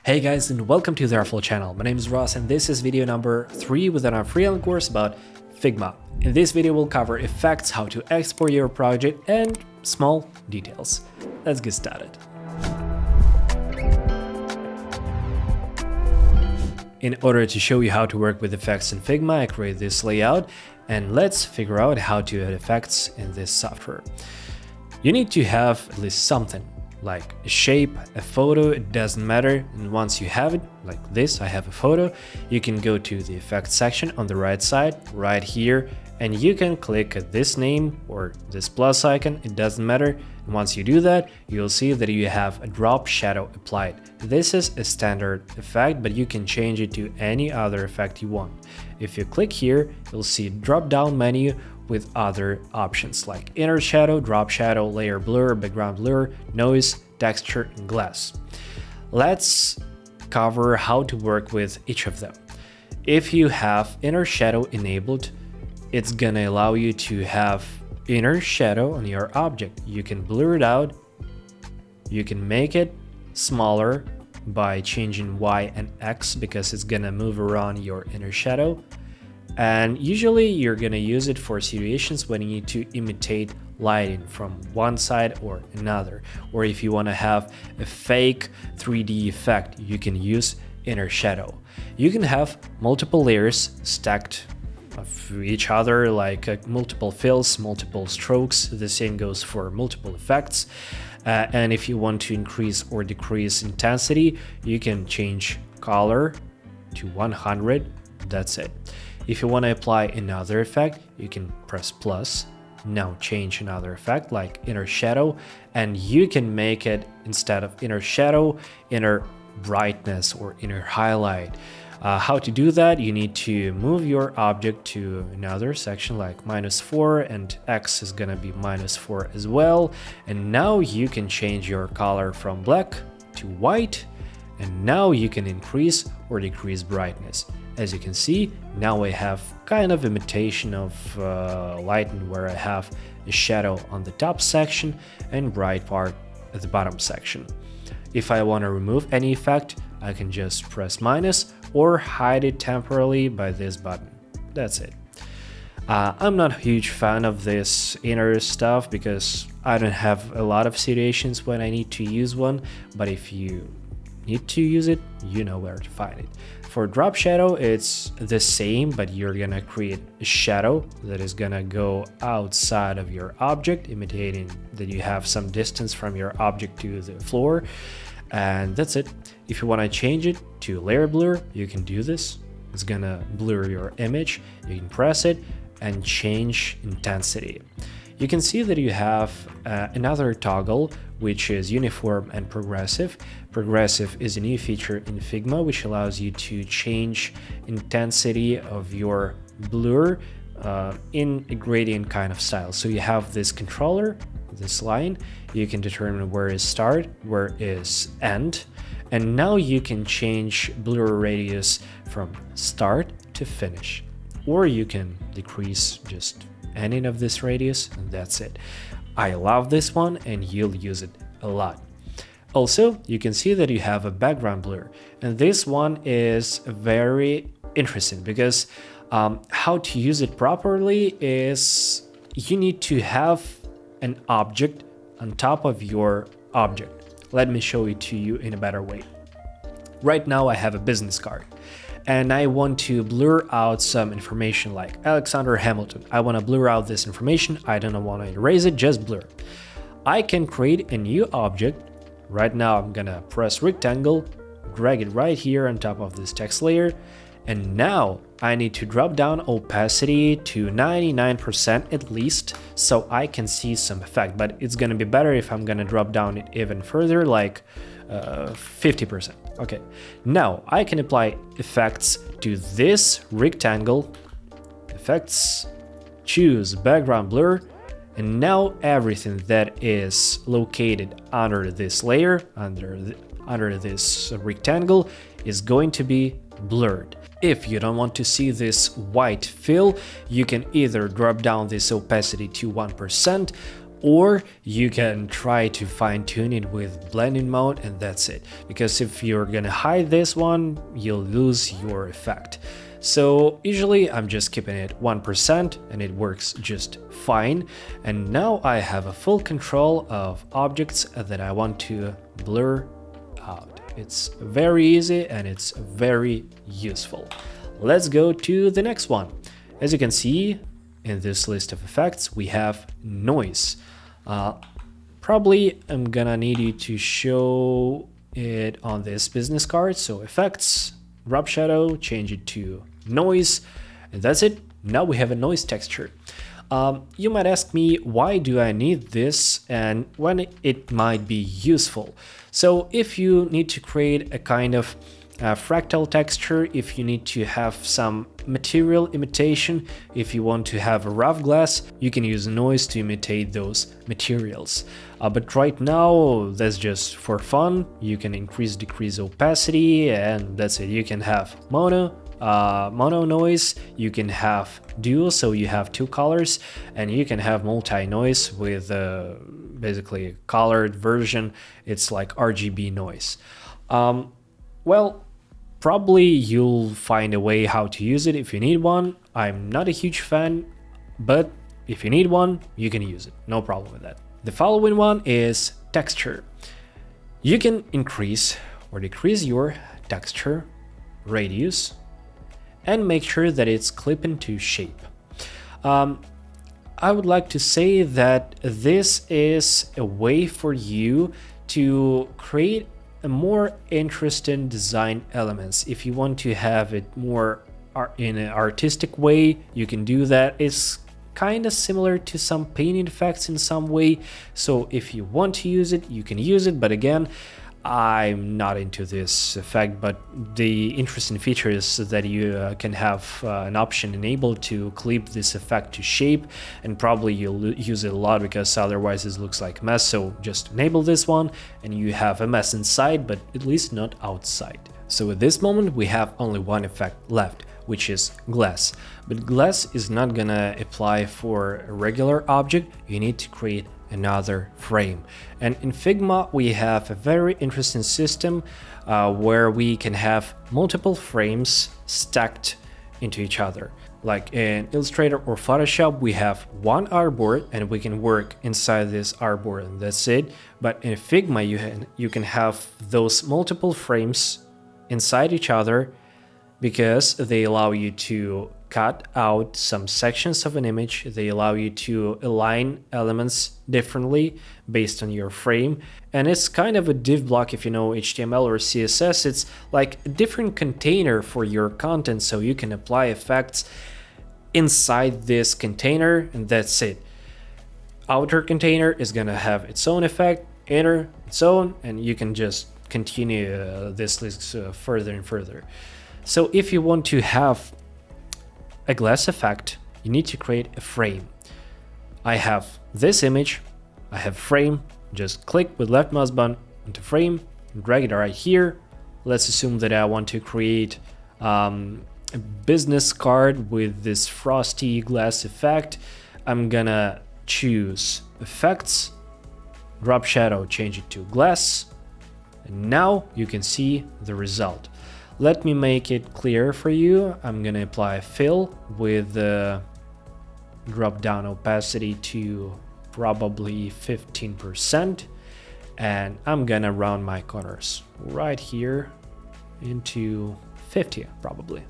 Hey guys, and welcome to the Artflow channel. My name is Ross and this is video number 3 within our free online course about Figma. In this video we'll cover effects, how to export your project, and small details. Let's get started. In order to show you how to work with effects in Figma, I create this layout, and let's figure out how to add effects in this software. You need to have at least something, like a shape, a photo, it doesn't matter. And once you have it, like this, I have a photo, you can go to the effects section on the right side, right here, and you can click at this name or this plus icon, it doesn't matter. And once you do that, you'll see that you have a drop shadow applied. This is a standard effect, but you can change it to any other effect you want. If you click here, you'll see a drop down menu with other options like inner shadow, drop shadow, layer blur, background blur, noise, texture, and glass. Let's cover how to work with each of them. If you have inner shadow enabled, it's gonna allow you to have inner shadow on your object. You can blur it out, you can make it smaller by changing Y and X because it's gonna move around your inner shadow. And usually you're gonna use it for situations when you need to imitate lighting from one side or another. Or if you wanna have a fake 3D effect, you can use inner shadow. You can have multiple layers stacked of each other, like multiple fills, multiple strokes. The same goes for multiple effects. And if you want to increase or decrease intensity, you can change color to 100, that's it. If you want to apply another effect, you can press plus. Now change another effect like inner shadow, and you can make it, instead of inner shadow, inner brightness or inner highlight. How to do that? You need to move your object to another section like -4, and X is gonna be -4 as well. And now you can change your color from black to white, and now you can increase or decrease brightness. As you can see, now I have kind of imitation of lighting where I have a shadow on the top section and bright part at the bottom section. If I want to remove any effect, I can just press minus or hide it temporarily by this button. That's it. I'm not a huge fan of this inner stuff because I don't have a lot of situations when I need to use one, but if you need to use it, you know where to find it. For drop shadow, it's the same, but you're gonna create a shadow that is gonna go outside of your object, imitating that you have some distance from your object to the floor, and that's it. If you want to change it to layer blur, you can do this. It's gonna blur your image. You can press it and change intensity. You can see that you have another toggle, which is uniform and progressive. Progressive is a new feature in Figma, which allows you to change intensity of your blur in a gradient kind of style. So you have this controller, this line, you can determine where is start, where is end, and now you can change blur radius from start to finish, or you can decrease just any of this radius, and that's it. I love this one and you'll use it a lot. Also, you can see that you have a background blur, and this one is very interesting because how to use it properly is you need to have an object on top of your object. Let me show it to you in a better way. Right now I have a business card, and I want to blur out some information like Alexander Hamilton. I want to blur out this information. I don't want to erase it, just blur. I can create a new object. Right now I'm gonna press rectangle, drag it right here on top of this text layer, and now I need to drop down opacity to 99% at least, so I can see some effect, but it's gonna be better if I'm gonna drop down it even further, like 50%. Okay, now I can apply effects to this rectangle, effects, choose background blur, and now everything that is located under this layer, under this rectangle, is going to be blurred. If you don't want to see this white fill, you can either drop down this opacity to 1%, Or you can try to fine tune it with blending mode, and that's it. Because if you're gonna hide this one, you'll lose your effect. So usually I'm just keeping it 1% and it works just fine. And now I have a full control of objects that I want to blur out. It's very easy and it's very useful. Let's go to the next one. As you can see in this list of effects, we have noise. Probably I'm gonna need you to show it on this business card. So effects, drop shadow, change it to noise, and that's it. Now we have a noise texture. You might ask me, why do I need this and when it might be useful? So if you need to create a kind of fractal texture, if you need to have some material imitation, if you want to have a rough glass, you can use noise to imitate those materials. But right now, that's just for fun. You can increase, decrease opacity, and that's it. You can have mono noise, you can have dual, so you have two colors, and you can have multi-noise with basically a colored version. It's like RGB noise. Well, probably you'll find a way how to use it if you need one. I'm not a huge fan, but if you need one, you can use it. No problem with that. The following one is texture. You can increase or decrease your texture radius and make sure that it's clipping to shape. I would like to say that this is a way for you to create a more interesting design elements. If you want to have it more in an artistic way, you can do that. It's kind of similar to some painting effects in some way. So if you want to use it, you can use it. But again, I'm not into this effect, but the interesting feature is that you can have an option enabled to clip this effect to shape, and probably you'll use it a lot because otherwise it looks like a mess. So just enable this one and you have a mess inside, but at least not outside. So at this moment we have only one effect left, which is glass. But glass is not gonna apply for a regular object. You need to create another frame. And in Figma we have a very interesting system where we can have multiple frames stacked into each other. Like in Illustrator or Photoshop, we have one artboard and we can work inside this artboard and that's it. But in Figma you can have those multiple frames inside each other because they allow you to cut out some sections of an image. They allow you to align elements differently based on your frame. And it's kind of a div block. If you know HTML or CSS, it's like a different container for your content, so you can apply effects inside this container and that's it. Outer container is gonna have its own effect, inner its own, and you can just continue this list further and further. So if you want to have a glass effect, you need to create a frame. I have this image, I have frame, just click with left mouse button into frame, drag it right here. Let's assume that I want to create a business card with this frosty glass effect. I'm gonna choose effects, drop shadow, change it to glass, and now you can see the result. Let me make it clear for you. I'm gonna apply fill with the drop down opacity to probably 15%, and I'm gonna round my corners right here into 50 probably.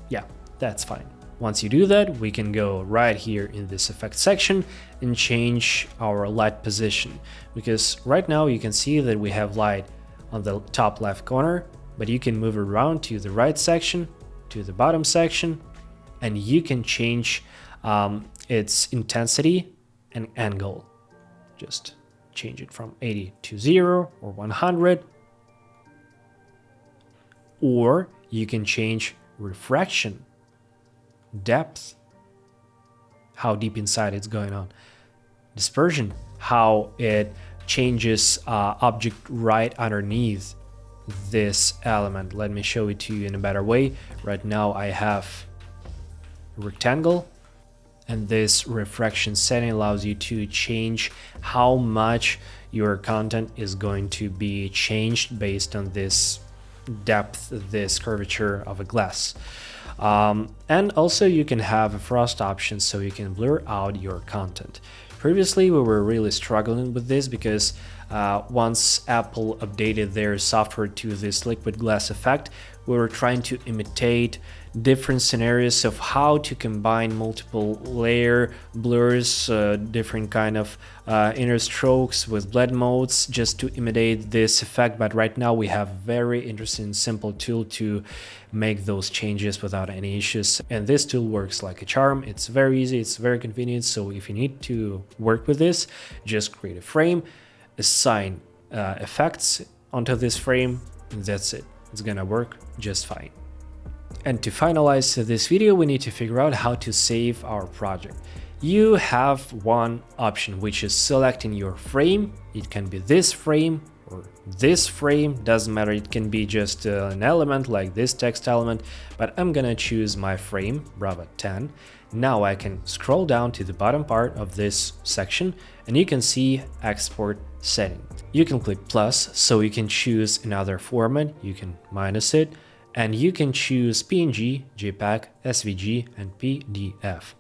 Yeah, that's fine. Once you do that, we can go right here in this effect section and change our light position, because right now you can see that we have light on the top left corner, but you can move around to the right section, to the bottom section, and you can change its intensity and angle. Just change it from 80 to 0 or 100. Or you can change refraction, depth, how deep inside it's going on, dispersion, how it changes object right underneath this element. Let me show it to you in a better way. Right now I have a rectangle And this refraction setting allows you to change how much your content is going to be changed based on this depth, this curvature of a glass. And also you can have a frost option so you can blur out your content. Previously we were really struggling with this because once Apple updated their software to this liquid glass effect, we were trying to imitate different scenarios of how to combine multiple layer blurs, different kind of inner strokes with blend modes just to imitate this effect. But right now we have very interesting simple tool to make those changes without any issues, and this tool works like a charm. It's very easy, it's very convenient. So if you need to work with this, just create a frame, assign effects onto this frame, and that's it. It's gonna work just fine. And to finalize this video, we need to figure out how to save our project. You have one option, which is selecting your frame. It can be this frame or this frame, doesn't matter. It can be just an element like this text element, but I'm gonna choose my frame, Bravo 10. Now I can scroll down to the bottom part of this section and you can see export setting. You can click plus so you can choose another format, you can minus it, and you can choose PNG, JPEG, SVG, and PDF.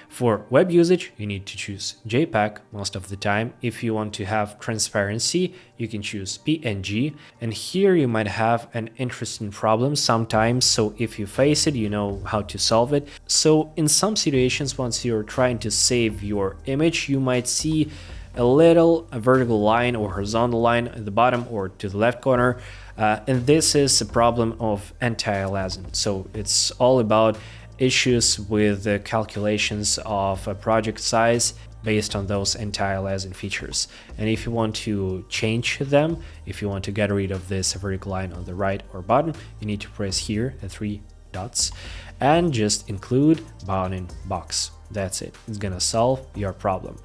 For web usage, you need to choose JPEG most of the time. If you want to have transparency, you can choose PNG. And here you might have an interesting problem sometimes. So if you face it, you know how to solve it. So in some situations, once you're trying to save your image, you might see a little vertical line or horizontal line at the bottom or to the left corner. And this is a problem of anti-aliasing. So it's all about issues with the calculations of a project size based on those anti-aliasing features. And if you want to change them, if you want to get rid of this vertical line on the right or bottom, you need to press here the 3 dots and just include bounding box. That's it. It's gonna solve your problem.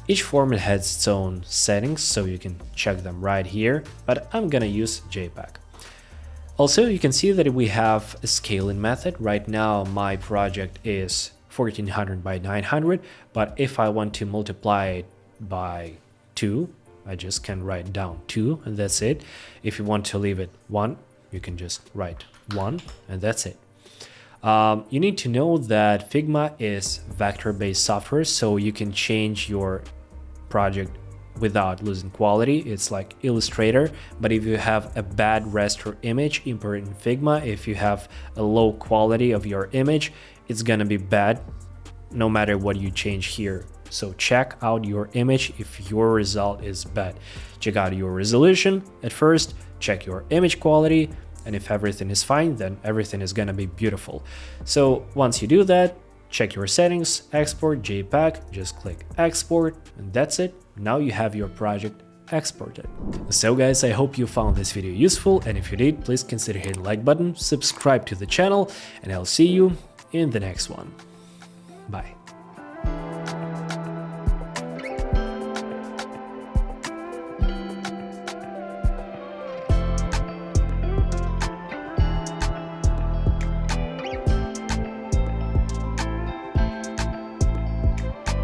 Each format has its own settings, so you can check them right here, but I'm gonna use JPEG. Also, you can see that we have a scaling method. Right now, my project is 1400 by 900, but if I want to multiply it by 2, I just can write down 2 and that's it. If you want to leave it 1, you can just write 1 and that's it. You need to know that Figma is vector-based software, so you can change your project without losing quality. It's like Illustrator, but if you have a bad raster image, import in Figma. If you have a low quality of your image, it's gonna be bad no matter what you change here. So check out your image if your result is bad. Check out your resolution at first, check your image quality, and if everything is fine, then everything is gonna be beautiful. So once you do that, check your settings, export JPEG, just click export, and that's it. Now you have your project exported. So guys, I hope you found this video useful, and if you did, please consider hitting the like button, subscribe to the channel, and I'll see you in the next one. Bye.